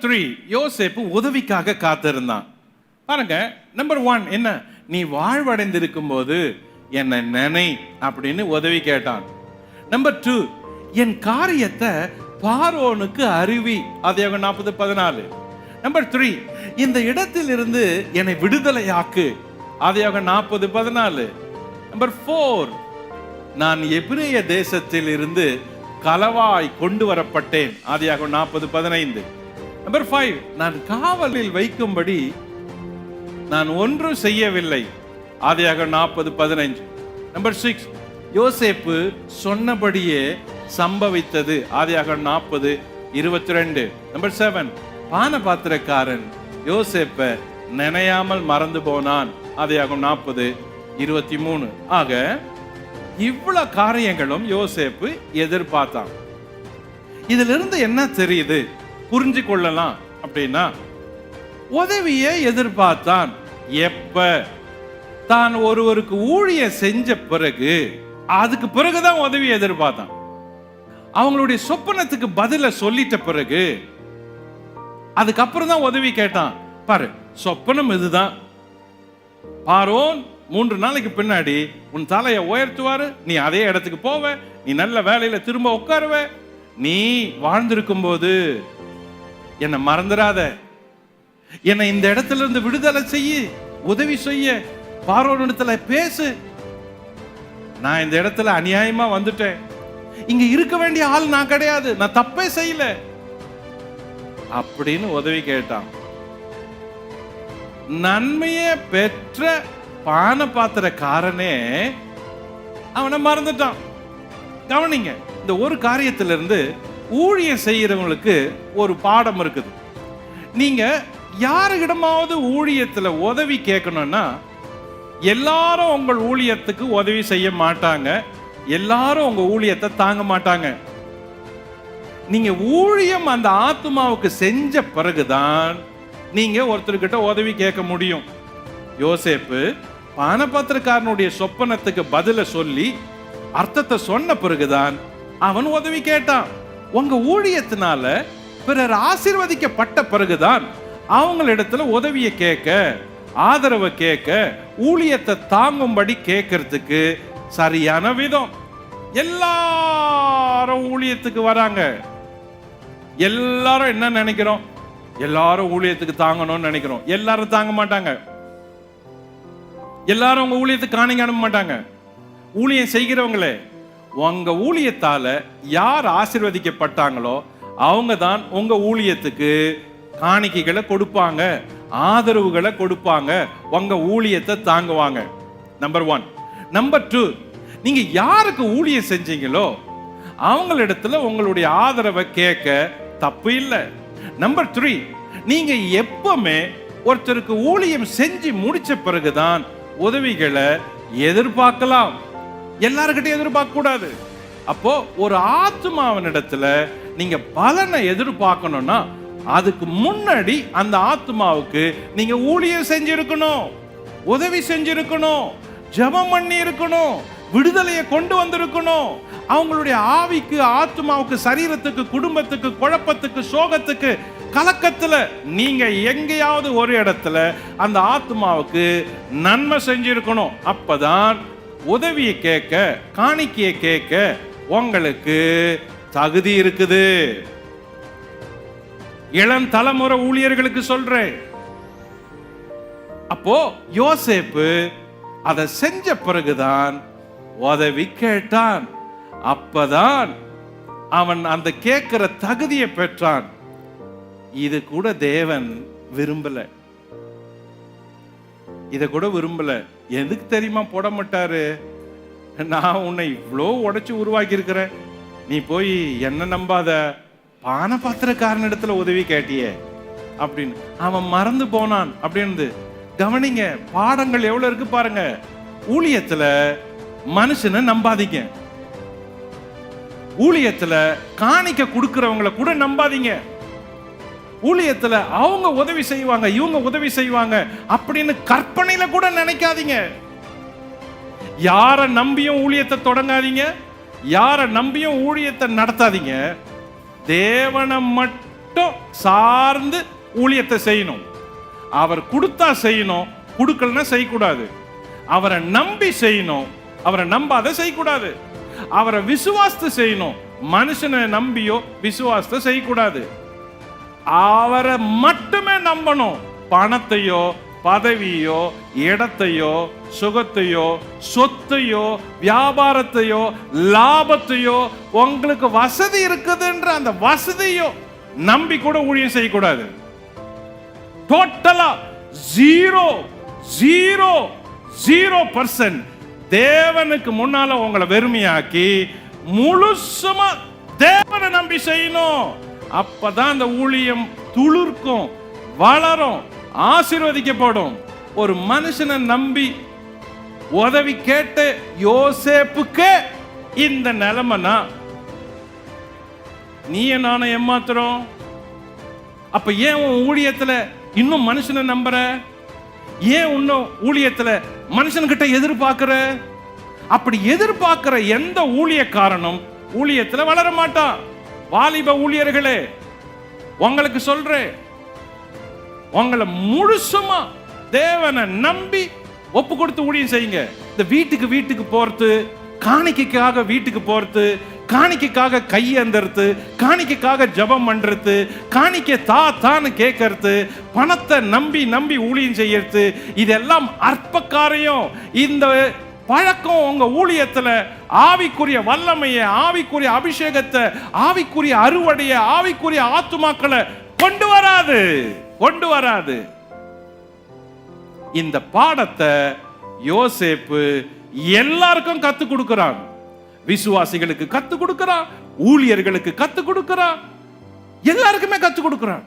3, யோசேப்பு உதவிக்காக காத்திருந்தான். பாருங்க, நம்பர் 1 என்ன, நீ வாழ்வடைந்திருக்கும் போது என்ன நினை அப்படின்னு உதவி கேட்டான். நம்பர் 2, என் காரியத்தை பார்வோனுக்கு அறிவி, ஆதியாகமம் 40:14. நம்பர் 3, இந்த இடத்திலிருந்து என்னை விடுதலையாக்கு, ஆதியாகமம் 40:14. நம்பர் 4, நான் எபிரேய தேசத்தில் இருந்து களவாய் கொண்டு வரப்பட்டேன், ஆதியாகமம் 40:15. நம்பர் 5, நான் காவலில் வைக்கும்படி நான் ஒன்றும் செய்யவில்லை, ஆதியாகமம் 40:15. நம்பர் 6, யோசேப்பு சொன்னபடியே சம்பவித்தது, ஆதியாகமம் 40:22. நம்பர் 7, பானபாத்திரக்காரன் யோசேப்பை நினையாமல் மறந்து போனான், ஆதியாகமம் 40:23. ஆக இவ்வளவு காரியங்களும் யோசேப்பு எதிர்பார்த்தான். இதிலிருந்து என்ன தெரியுது, புரிஞ்சு கொள்ளலாம் அப்படின்னா, உதவியை எதிர்பார்த்தான். எப்ப தான் ஒருவருக்கு ஊழியம் செஞ்ச பிறகு, அதுக்கு பிறகுதான் உதவி எதிர்பார்த்தான். அவங்களுடைய சொப்பனத்துக்கு பதில சொல்லிட்ட பிறகு, அதுக்கப்புறம் தான் உதவி கேட்டான். பாரு, சொப்பனம் இதுதான், பார்வோன் 3 நாளைக்கு பின்னாடி உன் தலையை உயர்த்துவாரு, நீ அதே இடத்துக்கு போவ, நீ நல்ல வேலையில திரும்ப உட்காருவ, நீ வாழ்ந்திருக்கும் போது என்னை மறந்துடாத, என்னை இந்த இடத்துல இருந்து விடுதலை செய்ய, உதவி செய்ய, பார்வோனிடத்துல பேசு, நான் இந்த இடத்துல அநியாயமா வந்துட்டேன், இங்க இருக்க வேண்டிய ஆள் நான் கிடையாது, நான் தப்பே செய்யல அப்படின்னு உதவி கேட்டான். நன்மையை பெற்ற பானபாத்திரக்காரனே அவனை மறந்துட்டான். கவனிங்க, இந்த ஒரு காரியத்திலிருந்து ஊழியம் செய்யறவங்களுக்கு ஒரு பாடம் இருக்குது. நீங்க யாருக்கிடமாவது ஊழியத்துல உதவி கேட்கணும்னா, எல்லாரும் உங்கள் ஊழியத்துக்கு உதவி செய்ய மாட்டாங்க, எல்லாரும் உங்க ஊழியத்தை தாங்க மாட்டாங்க. நீங்க ஊழியம் அந்த ஆத்துமாவுக்கு செஞ்ச பிறகுதான் நீங்க ஒருத்தர்கிட்ட உதவி கேட்க முடியும். யோசேப்பு பானபாத்திரக்காரனுடைய சொப்பனத்துக்கு பதில சொல்லி அர்த்தத்தை சொன்ன பிறகுதான் அவன் உதவி கேட்டான். உங்க ஊழியத்தினால பிறர் ஆசீர்வதிக்கப்பட்ட பிறகுதான் அவங்களிடத்துல உதவியை கேட்க, ஆதரவை கேட்க, ஊழியத்தை தாங்கும்படி கேட்கறதுக்கு சரியான விதம். எல்லாரும் ஊழியத்துக்கு வராங்க, எல்லாரும் என்ன நினைக்கிறோம், எல்லாரும் ஊழியத்துக்கு தாங்கணும்னு நினைக்கிறோம். எல்லாரும் தாங்க மாட்டாங்க, எல்லாரும் உங்க ஊழியத்துக்கு காணிக்க அனுப்ப மாட்டாங்க. ஊழியம் செய்கிறவங்களே, உங்க ஊழியத்தால யார் ஆசீர்வதிக்கப்பட்டாங்களோ அவங்க தான் உங்க ஊழியத்துக்கு காணிக்கைகளை கொடுப்பாங்க, ஆதரவுகளை கொடுப்பாங்க, உங்க ஊழியத்தை தாங்குவாங்க. நம்பர் 1. நம்பர் 2, நீங்க யாருக்கு ஊழியம் செஞ்சீங்களோ அவங்களிடத்துல உங்களுடைய ஆதரவை கேட்க தப்பு இல்லை. நம்பர் 3, நீங்க எப்பவுமே ஒருத்தருக்கு ஊழியம் செஞ்சு முடிச்ச பிறகுதான் உதவிகளை எதிர்பார்க்கலாம், எல்லாருக்கிட்டையும் எதிர்பார்க்க கூடாது. அப்போ ஒரு ஆத்துமாவினிடத்துல நீங்க பலனை எதிர்பார்க்கணும்னா அதுக்கு முன்னாடி அந்த ஆத்துமாவுக்கு நீங்க ஊழியம் செஞ்சிருக்கணும், உதவி செஞ்சிருக்கணும், ஜெபம் பண்ணி இருக்கணும், விடுதலையை கொண்டு வந்திருக்கணும். அவங்களுடைய ஆவிக்கு, ஆத்துமாவுக்கு, சரீரத்துக்கு, குடும்பத்துக்கு, குழப்பத்துக்கு, சோகத்துக்கு, கலக்கத்துல நீங்க எங்கேயாவது ஒரு இடத்துல அந்த ஆத்துமாவுக்கு நன்மை செஞ்சிருக்கணும். அப்பதான் உதவியை கேட்க, காணிக்கையை கேட்க உங்களுக்கு தகுதி இருக்குது. இளம் தலைமுறை ஊழியர்களுக்கு சொல்றேன். அப்போ யோசேப்பு அதை செஞ்ச பிறகுதான் உதவி கேட்டான். அப்பதான் அவன் அந்த கேட்கிற தகுதியை பெற்றான். இது கூட தேவன் விரும்பல, இத கூட விரும்பல. எதுக்கு தெரியுமா போட மாட்டாரு? நான் உன்னை இவ்வளோ உடைச்சு உருவாக்கி இருக்கிறேன், நீ போய் என்ன நம்பாத, பானபாத்திரக்காரனிடத்துல உதவி கேட்டியே அப்படின்னு அவன் மறந்து போனான் அப்படின்னு. கவனிங்க, பாடங்கள் எவ்வளவு இருக்கு பாருங்க. ஊழியத்துல மனுஷனை நம்பாதீங்க, ஊழியத்துல காணிக்க கொடுக்கிறவங்களை கூட நம்பாதீங்க. ஊழியத்துல அவங்க உதவி செய்வாங்க, இவங்க உதவி செய்வாங்க அப்படின்னு கற்பனையில கூட நினைக்காதீங்க. யார நம்பியும் ஊழியத்தை தொடங்காதீங்க, யார நம்பியும் ஊழியத்தை நடத்தாதீங்க. தேவனை மட்டும் சார்ந்து ஊழியத்தை செய்யணும். அவர் கொடுத்தா செய்யணும், கொடுக்கலன்னா செய்யக்கூடாது. அவரை நம்பி செய்யணும், அவரை நம்பாத செய்யக்கூடாது. அவரை விசுவாசத்தை செய்யணும், மனுஷனை நம்பியோ விசுவாசத்தை செய்யக்கூடாது. அவரை மட்டுமே நம்பணும். பணத்தையோ பதவியோ இடத்தையோ சுகத்தையோ சொத்தையோ வியாபாரத்தையோ லாபத்தையோ உங்களுக்கு வசதி இருக்குதுன்ற அந்த வசதியோ நம்பி கூட ஊழியம் செய்யக்கூடாது. டோட்டலா 0% தேவனுக்கு முன்னால உங்களை வெறுமையாக்கி முழுசுமா தேவனை நம்பி செய்யணும். அப்பதான் அந்த ஊழியம் துளிர்க்கும், வளரும், ஆசீர்வதிக்கப்படும். ஒரு மனுஷனை நம்பி உதவி கேட்டு யோசேப்புக்கு இந்த நிலைமைனா நீ நானே ஏமாத்துறோம். அப்ப ஏன் உன் ஊழியத்துல இன்னும் மனுஷனை நம்புற? ஏன் இன்னும் ஊழியத்துல மனுஷன்கிட்ட எதிர்பார்க்கிற? அப்படி எதிர்பார்க்கிற எந்த ஊழியக்காரனும் ஊழியத்துல வளர மாட்டான். வாலிப ஊழியர்களே, உங்களுக்கு சொல்றேன், உங்களை முழுசுமா தேவனை நம்பி ஒப்பு கொடுத்து ஊழியம் செய்யுங்க. இந்த வீட்டுக்கு போறது, காணிக்கைக்காக வீட்டுக்கு போறது, காணிக்கைக்காக கையேந்தறது, காணிக்கைக்காக ஜெபம் பண்றது, காணிக்கை தான்னு கேட்கறது, பணத்தை நம்பி ஊழியம் செய்யறது, இதெல்லாம் அற்ப காரியம். இந்த பழக்கம் உங்க ஊழியத்துல ஆவிக்குரிய வல்லமையை, ஆவிக்குரிய அபிஷேகத்தை, ஆவிக்குரிய அறுவடையை, ஆவிக்குரிய ஆத்துமாக்களை கொண்டு வராது. இந்த பாடத்தை யோசேப்பு எல்லாருக்கும் கத்து கொடுக்கிறான். விசுவாசிகளுக்கு கத்து கொடுக்கிறான், ஊழியர்களுக்கு கத்து கொடுக்கிறான், எல்லாருக்குமே கத்து கொடுக்கிறான்.